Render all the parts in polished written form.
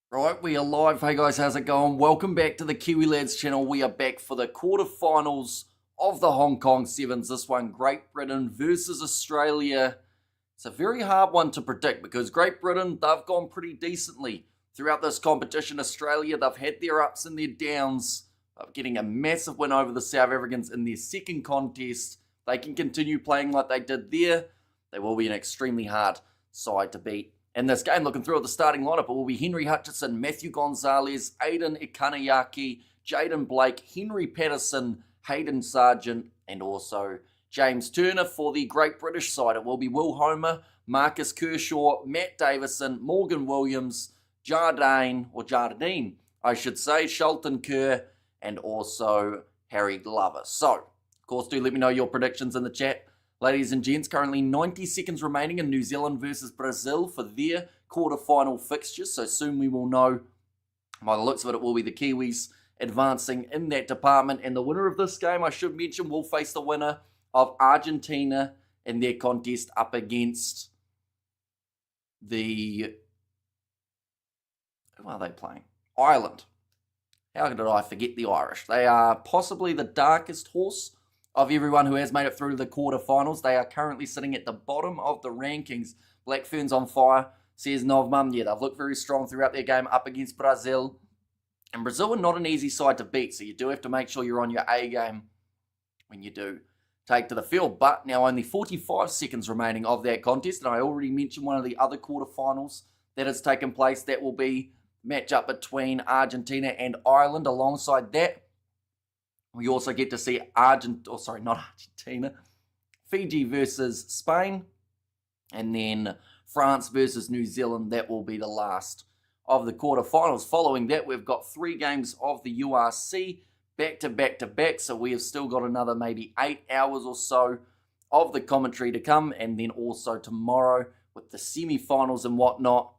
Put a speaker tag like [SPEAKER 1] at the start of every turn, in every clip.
[SPEAKER 1] Right, we are live. Hey guys, how's it going? Welcome back to the Kiwi Lads channel. We are back for the quarterfinals of the Hong Kong Sevens. This one, Great Britain versus Australia. It's a very hard one to predict because Great Britain, they've gone pretty decently throughout this competition. Australia, they've had their ups and their downs. Getting a massive win over the South Africans in their second contest. They can continue playing like they did there. They will be an extremely hard side to beat. In this game, looking through at the starting lineup, it will be Henry Hutchinson, Matthew Gonzalez, Aiden Ikanayaki, Jaden Blake, Henry Patterson, Hayden Sargent, and also James Turner. For the Great British side, it will be Will Homer, Marcus Kershaw, Matt Davison, Morgan Williams, Jardine, I should say, Shelton Kerr, and also Harry Glover. So, of course, do let me know your predictions in the chat. Ladies and gents, currently 90 seconds remaining in New Zealand versus Brazil for their quarterfinal fixtures. So soon we will know, by the looks of it will be the Kiwis advancing in that department. And the winner of this game, I should mention, will face the winner of Argentina in their contest up against the... Who are they playing? Ireland. How did I forget the Irish? They are possibly the darkest horse of everyone who has made it through the quarterfinals. They are currently sitting at the bottom of the rankings. Black Ferns on fire, says Novmum. Yeah, they've looked very strong throughout their game up against Brazil. And Brazil are not an easy side to beat, so you do have to make sure you're on your A game when you do take to the field. But now only 45 seconds remaining of that contest, and I already mentioned one of the other quarterfinals that has taken place. That will be matchup between Argentina and Ireland. Alongside that, we also get to see Fiji versus Spain, and then France versus New Zealand. That will be the last of the quarterfinals. Following that, we've got 3 games of the URC back to back, so we have still got another maybe 8 hours or so of the commentary to come, and then also tomorrow with the semi-finals and whatnot,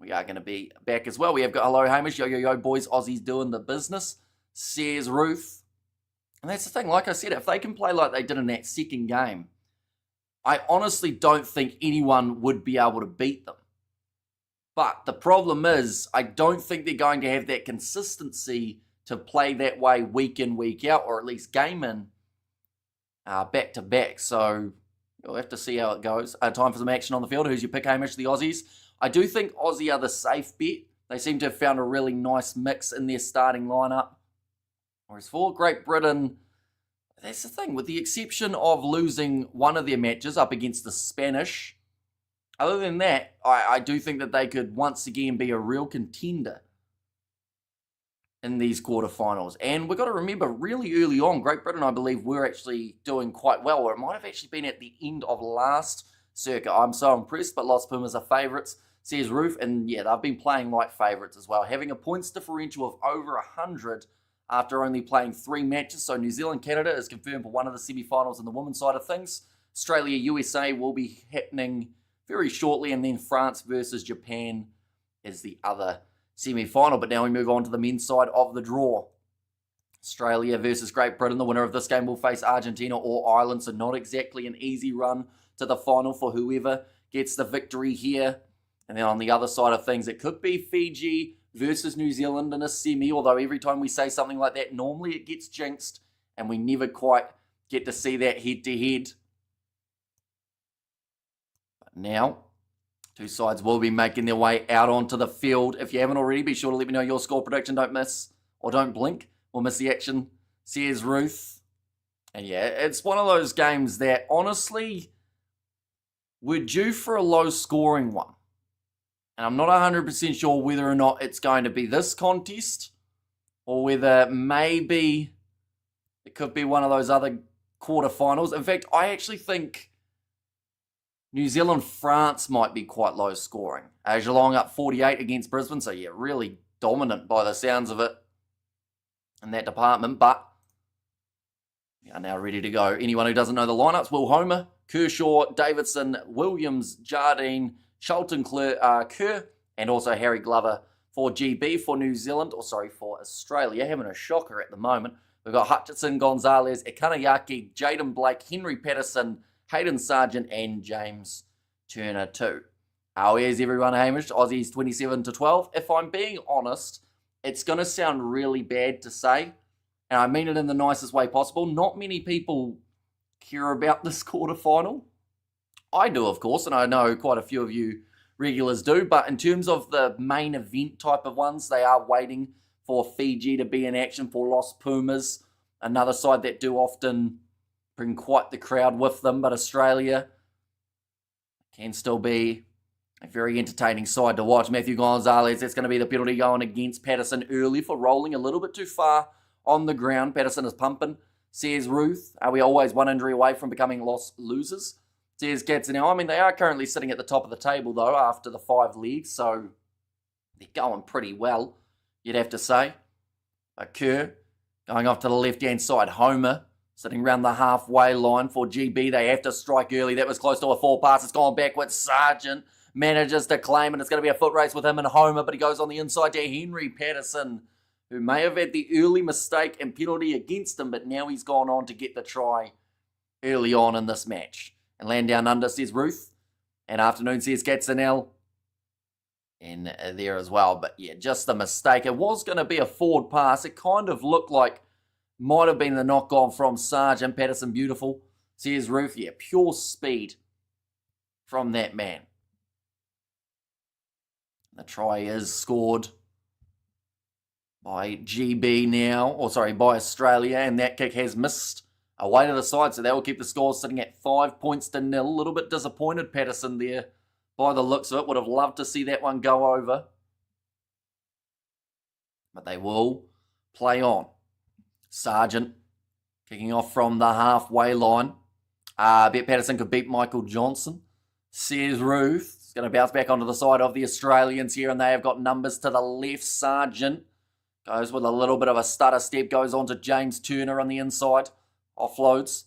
[SPEAKER 1] we are going to be back as well. We have got hello Hamish, yo boys, Aussies doing the business, says Ruth. And that's the thing, like I said, if they can play like they did in that second game, I honestly don't think anyone would be able to beat them. But the problem is, I don't think they're going to have that consistency to play that way week in, week out, or at least game in back to back. So you'll have to see how it goes. Time for some action on the field. Who's your pick, Hamish? The Aussies. I do think Aussie are the safe bet. They seem to have found a really nice mix in their starting lineup. Whereas for Great Britain, that's the thing. With the exception of losing one of their matches up against the Spanish, other than that, I do think that they could once again be a real contender in these quarterfinals. And we've got to remember, really early on, Great Britain, I believe, were actually doing quite well. Or it might have actually been at the end of last circuit. I'm so impressed, but Los Pumas are favourites, says Ruth. And yeah, they've been playing like favourites as well. Having a points differential of over 100 after only playing 3 matches. So New Zealand-Canada is confirmed for one of the semi-finals on the women's side of things. Australia-USA will be happening very shortly, and then France versus Japan is the other semi-final. But now we move on to the men's side of the draw. Australia versus Great Britain. The winner of this game will face Argentina or Ireland, so not exactly an easy run to the final for whoever gets the victory here. And then on the other side of things, it could be Fiji versus New Zealand in a semi, although every time we say something like that, normally it gets jinxed, and we never quite get to see that head-to-head. But now, 2 sides will be making their way out onto the field. If you haven't already, be sure to let me know your score prediction. Don't miss, or don't blink, or miss the action, says Ruth. And yeah, it's one of those games that, honestly, we're due for a low-scoring one. And I'm not 100% sure whether or not it's going to be this contest, or whether maybe it could be one of those other quarterfinals. In fact, I actually think New Zealand-France might be quite low scoring. Geelong up 48 against Brisbane, so yeah, really dominant by the sounds of it in that department. But we are now ready to go. Anyone who doesn't know the lineups, Will Homer, Kershaw, Davidson, Williams, Jardine, Shelton Kerr, and also Harry Glover for GB for New Zealand, for Australia. Having a shocker at the moment. We've got Hutchinson, Gonzalez, Ikanayaki, Jaden Blake, Henry Patterson, Hayden Sargent, and James Turner too. How is everyone, Hamish? Aussies 27-12. If I'm being honest, it's going to sound really bad to say, and I mean it in the nicest way possible. Not many people care about this quarterfinal. I do, of course, and I know quite a few of you regulars do, but in terms of the main event type of ones, they are waiting for Fiji to be in action for Los Pumas, another side that do often bring quite the crowd with them, but Australia can still be a very entertaining side to watch. Matthew Gonzalez, that's going to be the penalty going against Patterson early for rolling a little bit too far on the ground. Patterson is pumping. Says Ruth, are we always one injury away from becoming lost losers? Says Gatsonell. I mean, they are currently sitting at the top of the table, though, after the 5 legs, so they're going pretty well, you'd have to say. Kerr going off to the left-hand side. Homer sitting around the halfway line for GB. They have to strike early. That was close to a 4 pass. It's gone backwards. Sargent manages to claim, and it's going to be a foot race with him and Homer, but he goes on the inside to Henry Patterson, who may have had the early mistake and penalty against him, but now he's gone on to get the try early on in this match. And land down under, says Ruth. And afternoon, says Gatsonell. In there as well. But yeah, just a mistake. It was going to be a forward pass. It kind of looked like might have been the knock on from Sargent. Patterson, beautiful. Says Ruth. Yeah, pure speed from that man. The try is scored by GB now. Or sorry, by Australia. And that kick has missed away to the side, so that will keep the score sitting at 5-0. A little bit disappointed, Patterson, there, by the looks of it. Would have loved to see that one go over. But they will play on. Sargent kicking off from the halfway line. I bet Patterson could beat Michael Johnson. Says Ruth. He's going to bounce back onto the side of the Australians here, and they have got numbers to the left. Sargent goes with a little bit of a stutter step, goes on to James Turner on the inside. Offloads.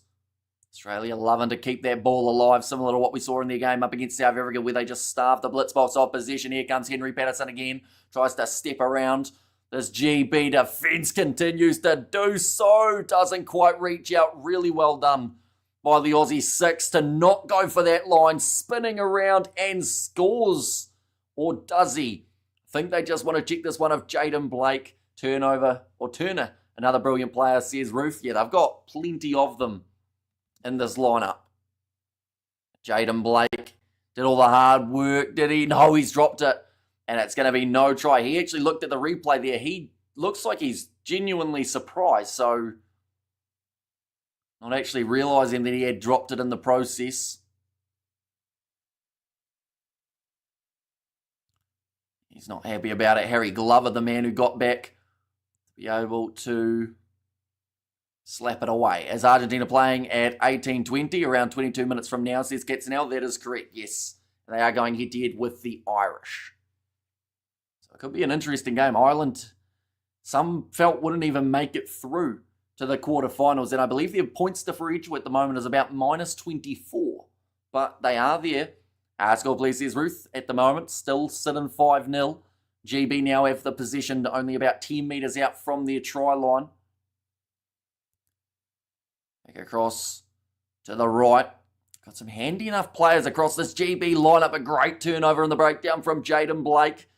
[SPEAKER 1] Australia loving to keep that ball alive, similar to what we saw in their game up against South Africa, where they just starved the blitz box of possession. Here comes Henry Patterson again. Tries to step around. This GB defence continues to do so. Doesn't quite reach out. Really well done by the Aussie 6 to not go for that line. Spinning around and scores. Or does he? I think they just want to check this one of Jaden Blake. Turner. Another brilliant player, says Ruth. Yeah, they've got plenty of them in this lineup. Jaden Blake did all the hard work, did he? No, he's dropped it. And it's going to be no try. He actually looked at the replay there. He looks like he's genuinely surprised. So, not actually realising that he had dropped it in the process. He's not happy about it. Harry Glover, the man who got back, be able to slap it away. As Argentina playing at 18-20, around 22 minutes from now, says Gatsonell. That is correct, yes. They are going head-to-head with the Irish. So it could be an interesting game. Ireland, some felt wouldn't even make it through to the quarterfinals, and I believe their points differential at the moment is about -24. But they are there. Score please, says Ruth, at the moment. Still sitting 5-0. GB now have the possession only about 10 metres out from their try line. Back across to the right. Got some handy enough players across this GB lineup. A great turnover in the breakdown from Jaden Blake.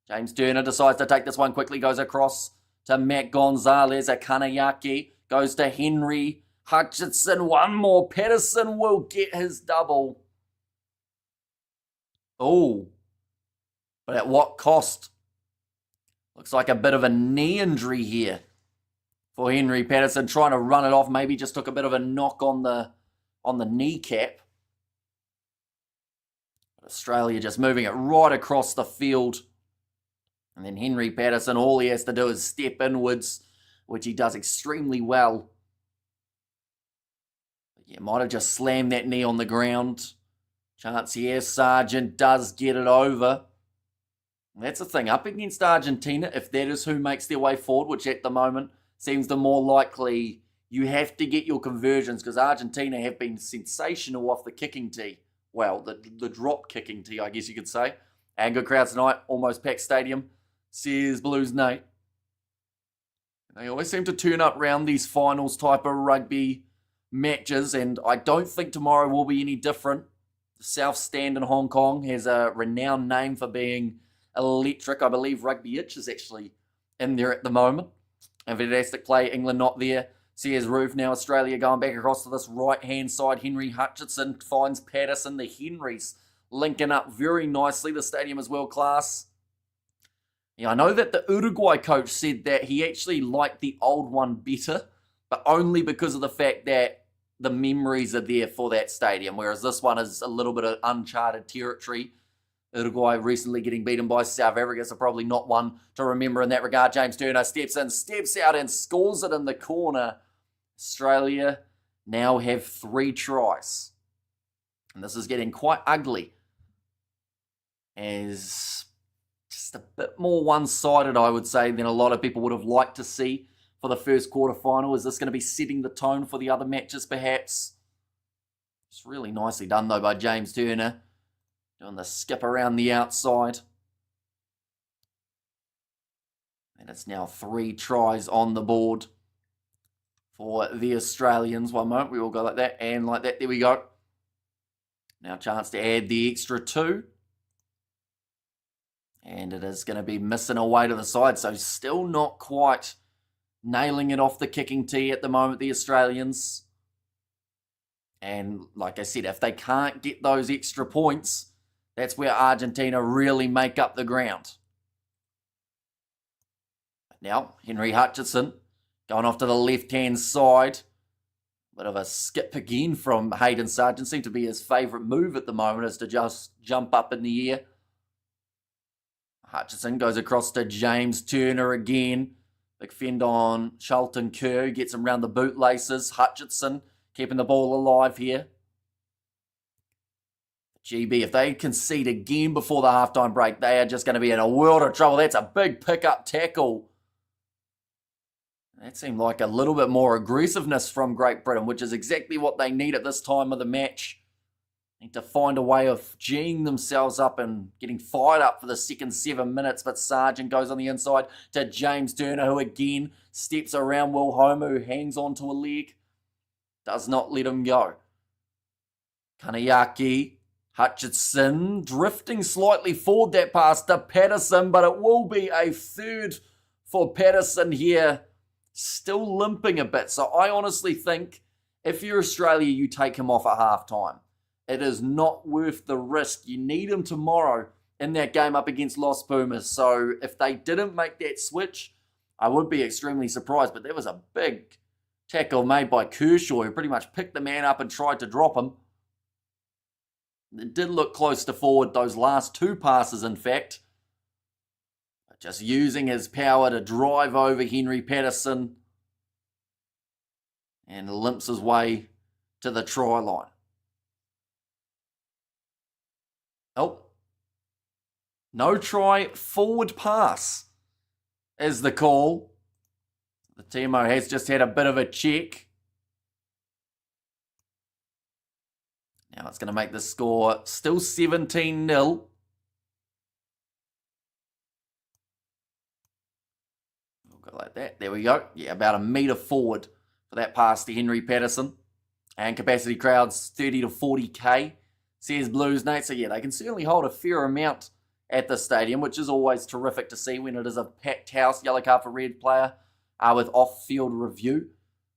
[SPEAKER 1] James Turner decides to take this one quickly. Goes across to Matt Gonzalez. A Kanayaki goes to Henry Hutchinson. One more. Patterson will get his double. Oh. But at what cost? Looks like a bit of a knee injury here for Henry Patterson, trying to run it off. Maybe just took a bit of a knock on the kneecap. But Australia just moving it right across the field. And then Henry Patterson, all he has to do is step inwards, which he does extremely well. But yeah, might have just slammed that knee on the ground. Chance here, Sargent does get it over. That's the thing, up against Argentina, if that is who makes their way forward, which at the moment seems the more likely, you have to get your conversions, because Argentina have been sensational off the kicking tee. Well, the drop kicking tee, I guess you could say. And good crowds tonight, almost packed stadium, says Blues Nate. They always seem to turn up round these finals type of rugby matches, and I don't think tomorrow will be any different. The South Stand in Hong Kong has a renowned name for being electric. I believe Rugby Itch is actually in there at the moment. A fantastic play, England not there. Sears Roof now, Australia going back across to this right-hand side. Henry Hutchinson finds Patterson. The Henrys linking up very nicely. The stadium is world class. Yeah, I know that the Uruguay coach said that he actually liked the old one better, but only because of the fact that the memories are there for that stadium, whereas this one is a little bit of uncharted territory. Uruguay recently getting beaten by South Africa, so probably not one to remember in that regard. James Turner steps in, steps out, and scores it in the corner. Australia now have 3 tries. And this is getting quite ugly, as just a bit more one-sided, I would say, than a lot of people would have liked to see for the first quarterfinal. Is this going to be setting the tone for the other matches, perhaps? It's really nicely done, though, by James Turner. Doing the skip around the outside. And it's now 3 tries on the board for the Australians. One moment, we all go like that and like that. There we go. Now chance to add the extra 2. And it is going to be missing away to the side. So still not quite nailing it off the kicking tee at the moment, the Australians. And like I said, if they can't get those extra points, that's where Argentina really make up the ground. Now, Henry Hutchinson going off to the left-hand side. Bit of a skip again from Hayden Sargent. Seemed to be his favourite move at the moment, is to just jump up in the air. Hutchinson goes across to James Turner again. Big fend on Charlton Kerr. Gets him round the bootlaces. Hutchinson keeping the ball alive here. GB, if they concede again before the halftime break, they are just going to be in a world of trouble. That's a big pickup tackle. That seemed like a little bit more aggressiveness from Great Britain, which is exactly what they need at this time of the match. Need to find a way of geeing themselves up and getting fired up for the second 7 minutes. But Sargent goes on the inside to James Turner, who again steps around Will Homer, who hangs onto a leg. Does not let him go. Kanayaki. Hutchinson drifting slightly forward that pass to Patterson, but it will be a third for Patterson here. Still limping a bit. So I honestly think if you're Australia, you take him off at halftime. It is not worth the risk. You need him tomorrow in that game up against Los Pumas. So if they didn't make that switch, I would be extremely surprised. But there was a big tackle made by Kershaw, who pretty much picked the man up and tried to drop him. It did look close to forward, those last 2 passes, in fact. Just using his power to drive over Henry Patterson. And limps his way to the try line. Oh. No try, forward pass is the call. The Timo has just had a bit of a check. Now it's going to make the score still 17-0. We'll go like that. There we go. Yeah, about a metre forward for that pass to Henry Patterson. And capacity crowds 30 to 40k. Says Blues, Nate. So yeah, they can certainly hold a fair amount at the stadium, which is always terrific to see when it is a packed house. Yellow card for red player with off-field review,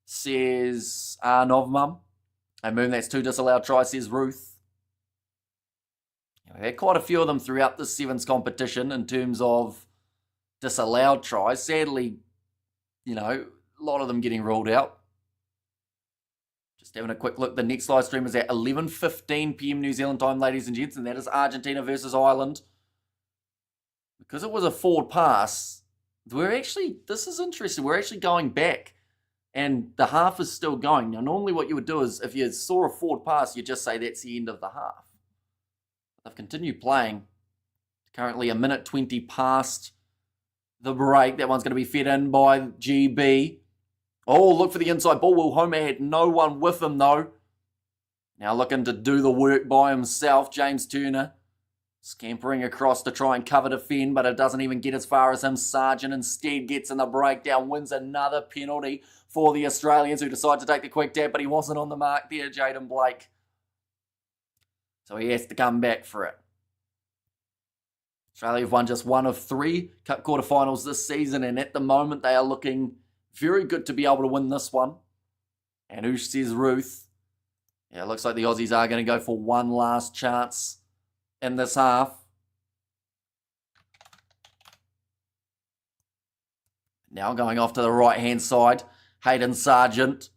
[SPEAKER 1] says Novmum. And Moon, that's 2 disallowed tries, says Ruth. We've had quite a few of them throughout the Sevens competition in terms of disallowed tries. Sadly, a lot of them getting ruled out. Just having a quick look. The next live stream is at 11:15 p.m. New Zealand time, ladies and gents, and that is Argentina versus Ireland. Because it was a forward pass, this is interesting, we're actually going back. And the half is still going. Now, normally what you would do is, if you saw a forward pass, you just say that's the end of the half. They've continued playing. Currently 1:20 past the break. That one's going to be fed in by GB. Oh, look for the inside ball. Will Homer had no one with him, though. Now looking to do the work by himself. James Turner scampering across to try and cover defend, but it doesn't even get as far as him. Sargent instead gets in the breakdown, wins another penalty for the Australians, who decide to take the quick tap, but he wasn't on the mark there, Jaden Blake. So he has to come back for it. Australia have won just one of 3 Cup quarterfinals this season, and at the moment they are looking very good to be able to win this one. And who says Ruth? Yeah, it looks like the Aussies are going to go for one last chance in this half. Now going off to the right-hand side, Hayden Sargent.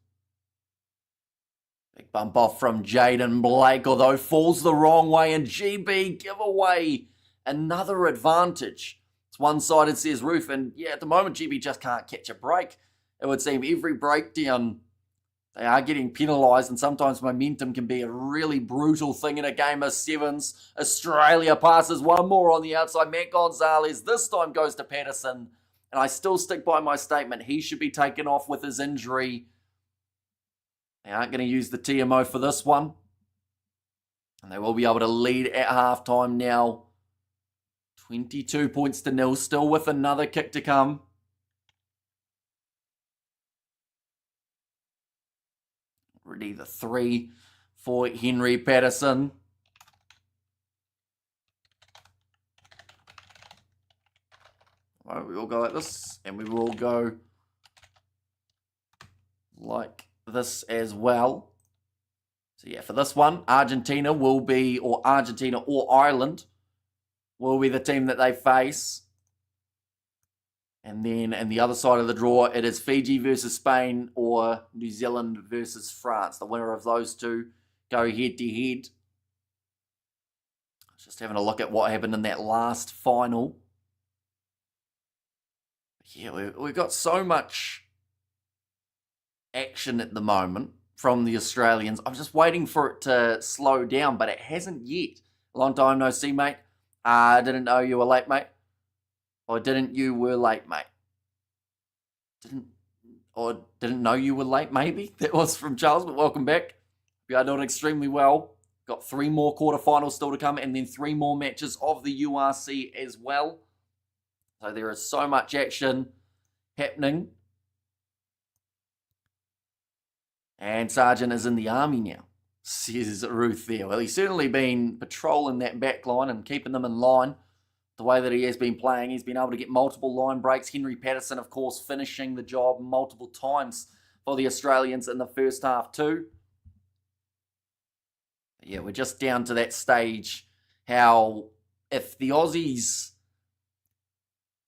[SPEAKER 1] Big bump off from Jaden Blake, although falls the wrong way, and GB give away another advantage. It's one-sided, says Ruth, and yeah, at the moment GB just can't catch a break. It would seem every breakdown they are getting penalised, and sometimes momentum can be a really brutal thing in a game of sevens. Australia passes one more on the outside. Matt Gonzalez this time goes to Patterson, and I still stick by my statement. He should be taken off with his injury. They aren't going to use the TMO for this one, and they will be able to lead at halftime now. 22 points to 0, still with another kick to come. Already the 3 for Henry Patterson. Right, we will go like this, and we will go like this as well. So yeah, for this one, Argentina will be, or Argentina or Ireland will be the team that they face. And then in the other side of the draw, it is Fiji versus Spain or New Zealand versus France. The winner of those two go head-to-head. Just having a look at what happened in that last final. Yeah, we've got so much action at the moment from the Australians. I'm just waiting for it to slow down, but it hasn't yet. Long time no see, mate. Didn't know you were late, mate. Or didn't you were late, mate? Didn't know you were late, maybe? That was from Charles, but welcome back. We are doing extremely well. Got 3 more quarterfinals still to come, and then 3 more matches of the URC as well. So there is so much action happening. And Sargent is in the army now, says Ruth there. Well, he's certainly been patrolling that back line and keeping them in line. The way that he has been playing, he's been able to get multiple line breaks. Henry Patterson, of course, finishing the job multiple times for the Australians in the first half too. Yeah, we're just down to that stage how if the Aussies,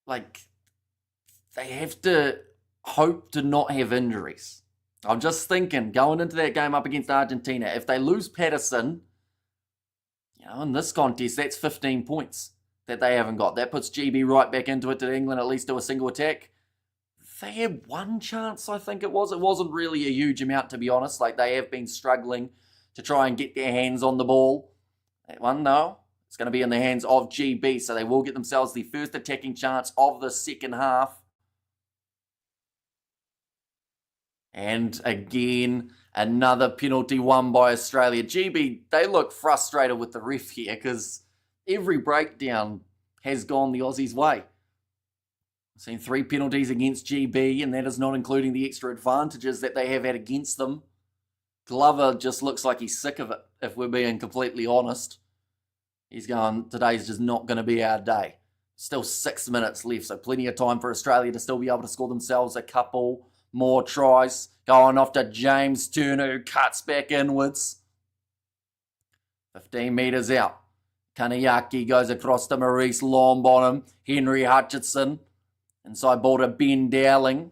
[SPEAKER 1] they have to hope to not have injuries. I'm just thinking, going into that game up against Argentina, if they lose Patterson, in this contest, that's 15 points that they haven't got. That puts GB right back into it. Did England at least do a single attack? They had one chance, I think it was. It wasn't really a huge amount, to be honest. They have been struggling to try and get their hands on the ball. That one, no. It's going to be in the hands of GB, so they will get themselves the first attacking chance of the second half. And again, another penalty won by Australia. GB, they look frustrated with the ref here because every breakdown has gone the Aussies' way. I've seen 3 penalties against GB, and that is not including the extra advantages that they have had against them. Glover just looks like he's sick of it, if we're being completely honest. He's going, today's just not going to be our day. Still 6 minutes left, so plenty of time for Australia to still be able to score themselves a couple more tries. Going off to James Turner, who cuts back inwards. 15 metres out. Kanayaki goes across to Maurice Longbottom. Henry Hutchinson. Inside ball to Ben Dowling.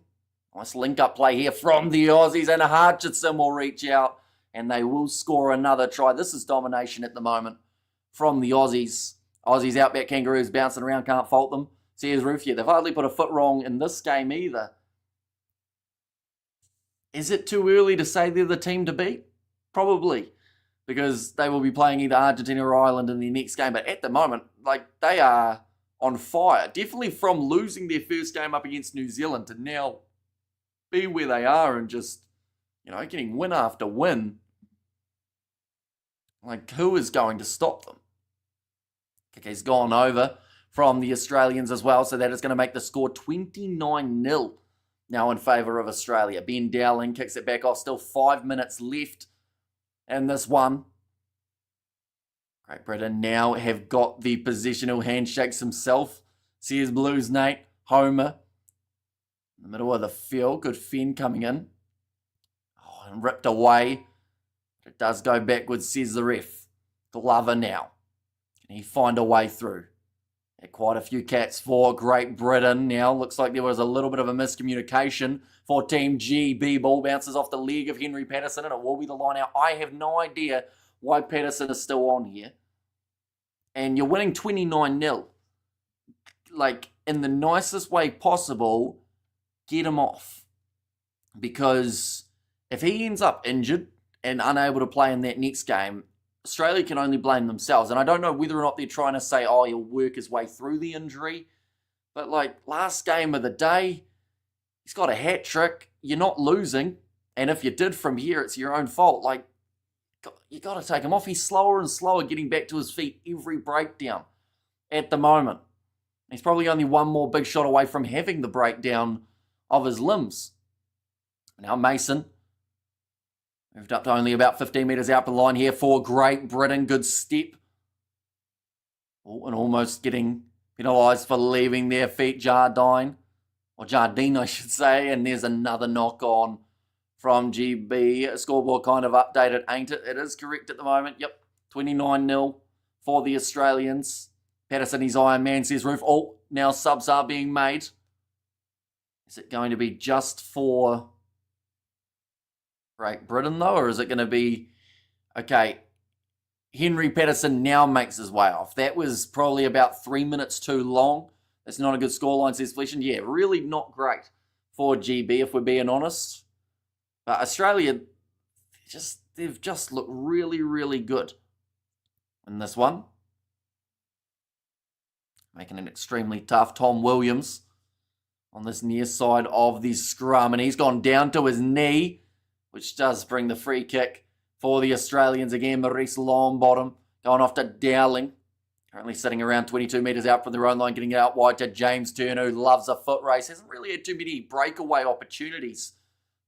[SPEAKER 1] Nice link-up play here from the Aussies, and Hutchinson will reach out, and they will score another try. This is domination at the moment from the Aussies. Aussies Outback Kangaroos bouncing around, can't fault them. Says Roof here. They've hardly put a foot wrong in this game either. Is it too early to say they're the team to beat? Probably, because they will be playing either Argentina or Ireland in their next game. But at the moment, they are on fire. Definitely from losing their first game up against New Zealand to now be where they are and just, getting win after win. Who is going to stop them? He's gone over from the Australians as well, so that is going to make the score 29-0 now in favour of Australia. Ben Dowling kicks it back off, still 5 minutes left in this one. Great Britain now have got the positional handshakes himself. Sears Blues, Nate. Homer. In the middle of the field. Good Finn coming in. Oh, and ripped away. It does go backwards, says the ref. Glover now. Can he find a way through? Quite a few cats for Great Britain now. Looks like there was a little bit of a miscommunication for Team GB. Ball bounces off the leg of Henry Patterson, and it will be the line out. I have no idea why Patterson is still on here. And you're winning 29-0. Like, in the nicest way possible, get him off. Because if he ends up injured and unable to play in that next game, Australia can only blame themselves. And I don't know whether or not they're trying to say, oh, he'll work his way through the injury. But, like, last game of the day, he's got a hat trick. You're not losing. And if you did from here, it's your own fault. Like, you got to take him off. He's slower and slower getting back to his feet every breakdown at the moment. He's probably only one more big shot away from having the breakdown of his limbs. Now Mason moved up to only about 15 metres out the line here for Great Britain. Good step. Oh, and almost getting penalised for leaving their feet. Jardine, or Jardine I should say. And there's another knock on from GB. Scoreboard kind of updated, ain't it? It is correct at the moment. Yep, 29-0 for the Australians. Patterson, his Iron Man, says Roof. Oh, now subs are being made. Is it going to be just for Great Britain, though? Or is it going to be... Okay, Henry Patterson now makes his way off. That was probably about 3 minutes too long. That's not a good scoreline, says Flesh. And yeah, really not great for GB, if we're being honest. But Australia, they've just looked really, really good in this one. Making it extremely tough. Tom Williams on this near side of the scrum. And he's gone down to his knee, which does bring the free kick for the Australians again. Maurice Longbottom going off to Dowling. Currently sitting around 22 metres out from their own line, getting out wide to James Turner, who loves a foot race. Hasn't really had too many breakaway opportunities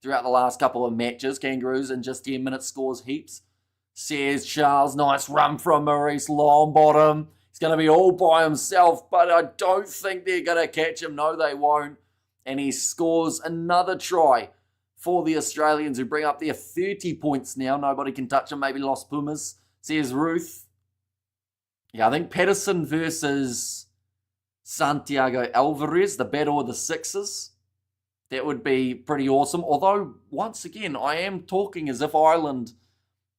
[SPEAKER 1] throughout the last couple of matches. Kangaroos in just 10 minutes scores heaps. Says Charles, nice run from Maurice Longbottom. He's going to be all by himself, but I don't think they're going to catch him. No, they won't. And he scores another try for the Australians, who bring up their 30 points now. Nobody can touch him. Maybe Los Pumas, says Ruth. Yeah, I think Patterson versus Santiago Alvarez, the battle of the sixes. That would be pretty awesome. Although, once again, I am talking as if Ireland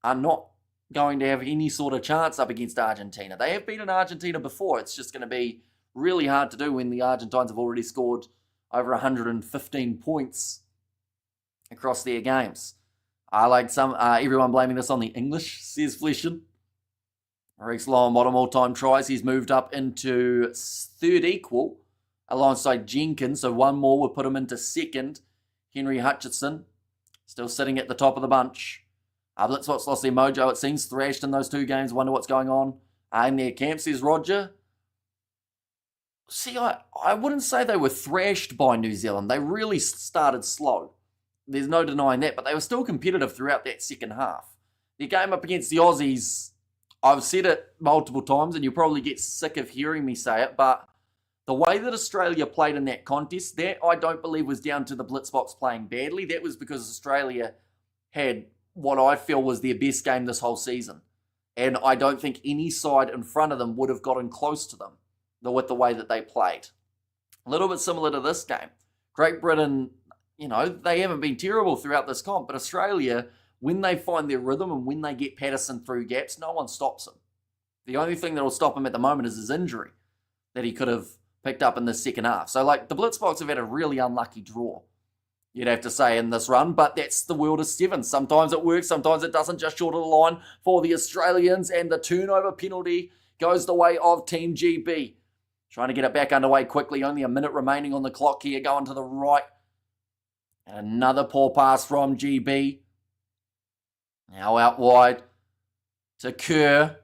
[SPEAKER 1] are not going to have any sort of chance up against Argentina. They have beaten Argentina before. It's just going to be really hard to do when the Argentines have already scored over 115 points across their games. I like everyone blaming this on the English, says Fleshen. Maurice Longbottom all-time tries. He's moved up into third equal alongside Jenkins. So one more will put him into second. Henry Hutchinson still sitting at the top of the bunch. Blitzbox lost their mojo, it seems, thrashed in those two games. Wonder what's going on in their camp, says Roger. See, I wouldn't say they were thrashed by New Zealand. They really started slow. There's no denying that, but they were still competitive throughout that second half. Their game up against the Aussies, I've said it multiple times, and you'll probably get sick of hearing me say it, but the way that Australia played in that contest, that I don't believe was down to the Blitzbox playing badly. That was because Australia had what I feel was their best game this whole season. And I don't think any side in front of them would have gotten close to them with the way that they played. A little bit similar to this game. Great Britain, they haven't been terrible throughout this comp, but Australia, when they find their rhythm and when they get Patterson through gaps, no one stops him. The only thing that will stop him at the moment is his injury that he could have picked up in the second half. So, the Blitzbox have had a really unlucky draw, you'd have to say, in this run, but that's the world of sevens. Sometimes it works, sometimes it doesn't. Just short of the line for the Australians, and the turnover penalty goes the way of Team GB. Trying to get it back underway quickly. Only a minute remaining on the clock here, going to the right. And another poor pass from GB. Now out wide to Kerr.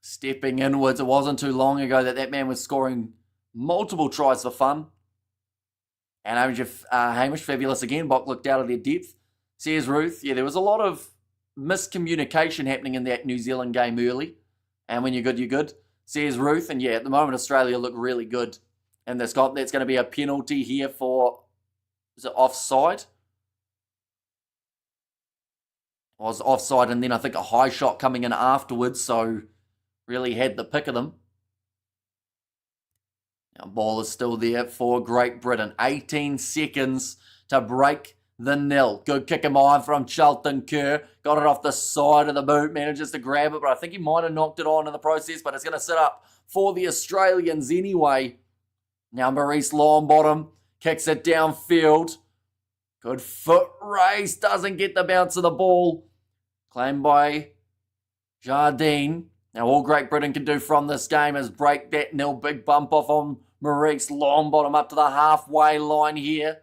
[SPEAKER 1] Stepping inwards. It wasn't too long ago that man was scoring multiple tries for fun. And Hamish, fabulous again. Bok looked out of their depth. Says Ruth. Yeah, there was a lot of miscommunication happening in that New Zealand game early. And when you're good, you're good. Says Ruth. And yeah, at the moment, Australia look really good. And that's going to be a penalty here for, is it offside? Was offside, and then I think a high shot coming in afterwards, so really had the pick of them. Now, ball is still there for Great Britain. 18 seconds to break the nil. Good kick him on from Charlton Kerr. Got it off the side of the boot. Manages to grab it, but I think he might have knocked it on in the process, but it's going to sit up for the Australians anyway. Now Maurice Longbottom kicks it downfield. Good foot race. Doesn't get the bounce of the ball. Claimed by Jardine. Now all Great Britain can do from this game is break that nil. Big bump off on Maurice Longbottom up to the halfway line here.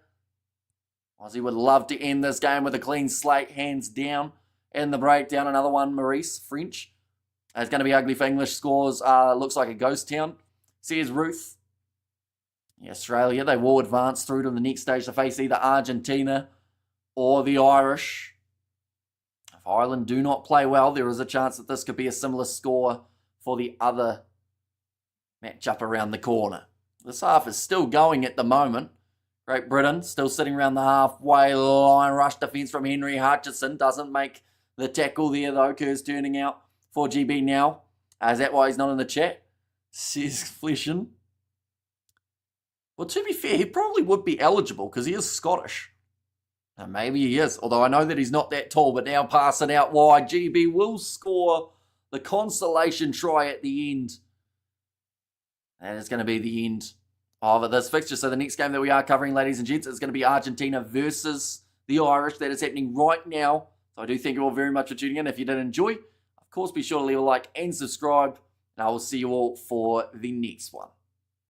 [SPEAKER 1] Aussie would love to end this game with a clean slate, hands down. In the breakdown, another one, Maurice, French. It's going to be ugly for English scores. Looks like a ghost town. Says Ruth. Yeah, Australia, they will advance through to the next stage to face either Argentina or the Irish. If Ireland do not play well, there is a chance that this could be a similar score for the other matchup around the corner. This half is still going at the moment. Great Britain still sitting around the halfway line. Rush defence from Henry Hutchison. Doesn't make the tackle there though. Kerr's turning out for GB now. Is that why he's not in the chat? Says Fleshin. Well, to be fair, he probably would be eligible because he is Scottish. And maybe he is, although I know that he's not that tall, but now pass it out wide. GB will score the consolation try at the end. That is going to be the end of this fixture. So the next game that we are covering, ladies and gents, is going to be Argentina versus the Irish. That is happening right now. So I do thank you all very much for tuning in. If you did enjoy, of course, be sure to leave a like and subscribe. And I will see you all for the next one.